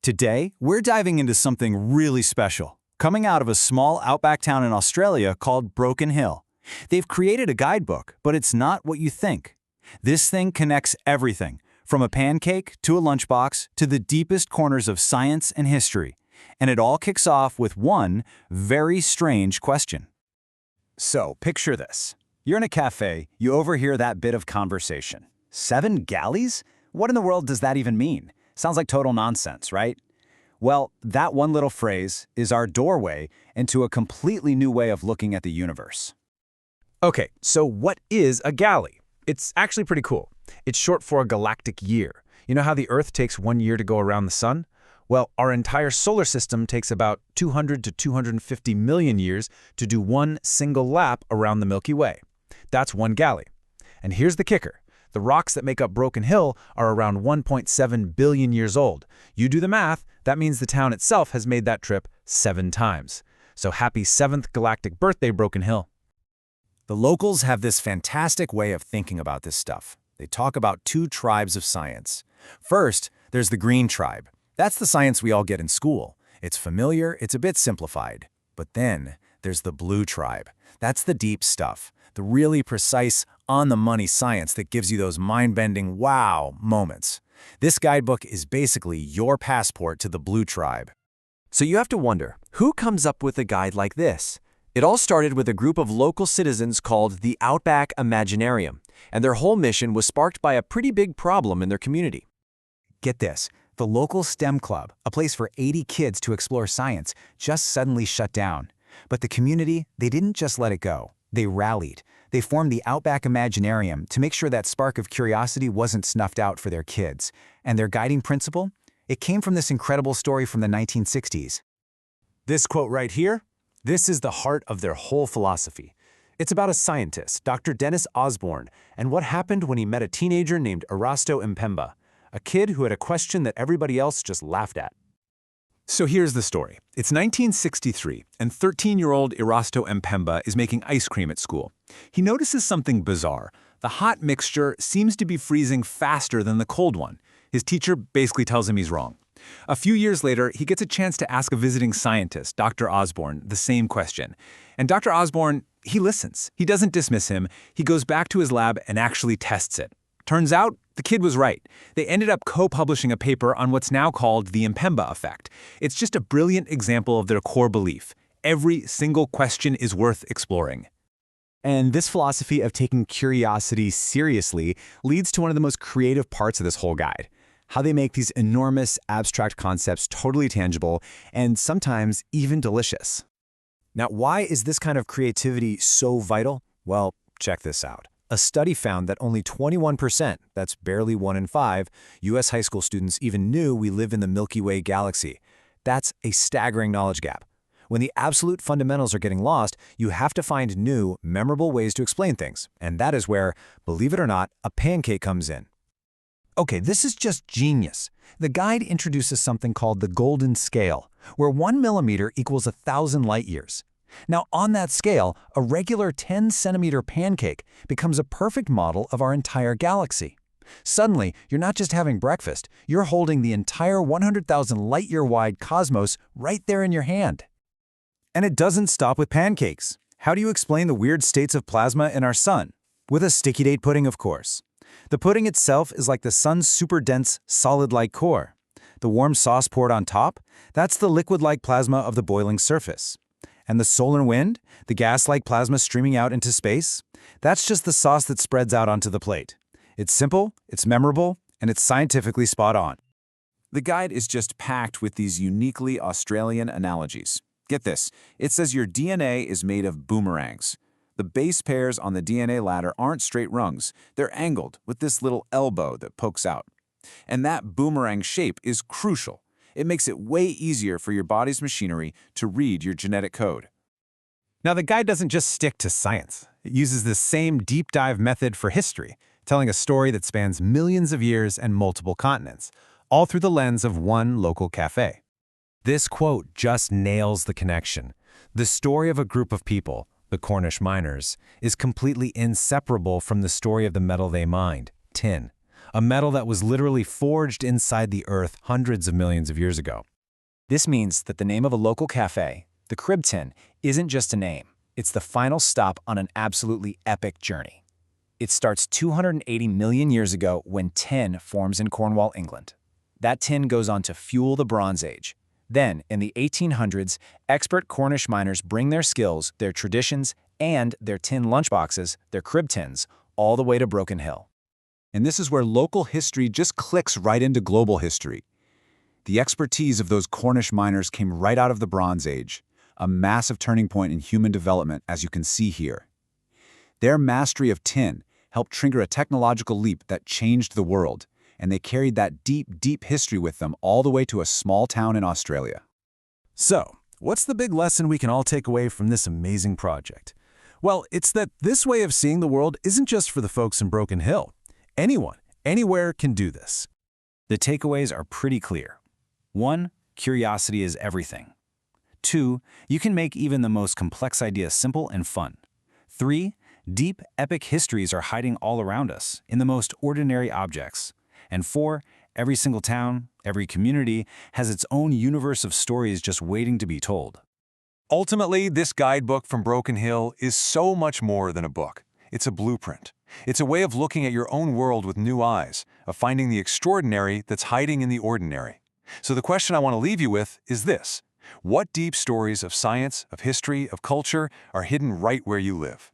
Today, we're diving into something really special, coming out of a small outback town in Australia called Broken Hill. They've created a guidebook, but it's not what you think. This thing connects everything, from a pancake to a lunchbox to the deepest corners of science and history. And it all kicks off with one very strange question. So, picture this. You're in a cafe, you overhear that bit of conversation. 7 galleys? What in the world does that even mean? Sounds like total nonsense, right? Well, that one little phrase is our doorway into a completely new way of looking at the universe. Okay, so what is a galley? It's actually pretty cool. It's short for a galactic year. You know how the Earth takes 1 year to go around the sun? Well, our entire solar system takes about 200 to 250 million years to do one single lap around the Milky Way. That's one galley. And here's the kicker. The rocks that make up Broken Hill are around 1.7 billion years old. You do the math, that means the town itself has made that trip 7 times. So happy 7th galactic birthday, Broken Hill. The locals have this fantastic way of thinking about this stuff. They talk about 2 tribes of science. First, there's the green tribe. That's the science we all get in school. It's familiar, it's a bit simplified. But then, there's the blue tribe. That's the deep stuff, the really precise, on-the-money science that gives you those mind-bending wow moments. This guidebook is basically your passport to the blue tribe. So you have to wonder, who comes up with a guide like this? It all started with a group of local citizens called the Outback Imaginarium, and their whole mission was sparked by a pretty big problem in their community. Get this, the local STEM club, a place for 80 kids to explore science, just suddenly shut down. But the community, they didn't just let it go. They rallied. They formed the Outback Imaginarium to make sure that spark of curiosity wasn't snuffed out for their kids. And their guiding principle? It came from this incredible story from the 1960s. This quote right here, this is the heart of their whole philosophy. It's about a scientist, Dr. Dennis Osborne, and what happened when he met a teenager named Erasto Mpemba, a kid who had a question that everybody else just laughed at. So here's the story. It's 1963, and 13-year-old Erasto Mpemba is making ice cream at school. He notices something bizarre. The hot mixture seems to be freezing faster than the cold one. His teacher basically tells him he's wrong. A few years later, he gets a chance to ask a visiting scientist, Dr. Osborne, the same question. And Dr. Osborne, he listens. He doesn't dismiss him. He goes back to his lab and actually tests it. Turns out, the kid was right. They ended up co-publishing a paper on what's now called the Mpemba effect. It's just a brilliant example of their core belief. Every single question is worth exploring. And this philosophy of taking curiosity seriously leads to one of the most creative parts of this whole guide. How they make these enormous, abstract concepts totally tangible and sometimes even delicious. Now, why is this kind of creativity so vital? Well, check this out. A study found that only 21%, that's barely 1 in 5, U.S. high school students even knew we live in the Milky Way galaxy. That's a staggering knowledge gap. When the absolute fundamentals are getting lost, you have to find new, memorable ways to explain things. And that is where, believe it or not, a pancake comes in. Okay, this is just genius. The guide introduces something called the golden scale, where 1 millimeter equals 1,000 light years. Now, on that scale, a regular 10-centimeter pancake becomes a perfect model of our entire galaxy. Suddenly, you're not just having breakfast, you're holding the entire 100,000 light-year-wide cosmos right there in your hand. And it doesn't stop with pancakes. How do you explain the weird states of plasma in our sun? With a sticky date pudding, of course. The pudding itself is like the sun's super-dense, solid-like core. The warm sauce poured on top, that's the liquid-like plasma of the boiling surface. And the solar wind, the gas-like plasma streaming out into space, that's just the sauce that spreads out onto the plate. It's simple, it's memorable, and it's scientifically spot on. The guide is just packed with these uniquely Australian analogies. Get this, it says your DNA is made of boomerangs. The base pairs on the DNA ladder aren't straight rungs, they're angled with this little elbow that pokes out. And that boomerang shape is crucial. It makes it way easier for your body's machinery to read your genetic code. Now, the guide doesn't just stick to science. It uses the same deep dive method for history, telling a story that spans millions of years and multiple continents, all through the lens of one local cafe. This quote just nails the connection. The story of a group of people, the Cornish miners, is completely inseparable from the story of the metal they mined, tin. a metal that was literally forged inside the Earth hundreds of millions of years ago. This means that the name of a local cafe, the Crib Tin, isn't just a name. It's the final stop on an absolutely epic journey. It starts 280 million years ago when tin forms in Cornwall, England. That tin goes on to fuel the Bronze Age. Then, in the 1800s, expert Cornish miners bring their skills, their traditions, and their tin lunchboxes, their crib tins, all the way to Broken Hill. And this is where local history just clicks right into global history. The expertise of those Cornish miners came right out of the Bronze Age, a massive turning point in human development, as you can see here. Their mastery of tin helped trigger a technological leap that changed the world, and they carried that deep, deep history with them all the way to a small town in Australia. So, what's the big lesson we can all take away from this amazing project? Well, it's that this way of seeing the world isn't just for the folks in Broken Hill. Anyone, anywhere can do this. The takeaways are pretty clear. 1. Curiosity is everything. 2. You can make even the most complex ideas simple and fun. 3. Deep, epic histories are hiding all around us, in the most ordinary objects. And 4. Every single town, every community, has its own universe of stories just waiting to be told. Ultimately, this guidebook from Broken Hill is so much more than a book. It's a blueprint. It's a way of looking at your own world with new eyes, of finding the extraordinary that's hiding in the ordinary. So the question I want to leave you with is this: what deep stories of science, of history, of culture are hidden right where you live?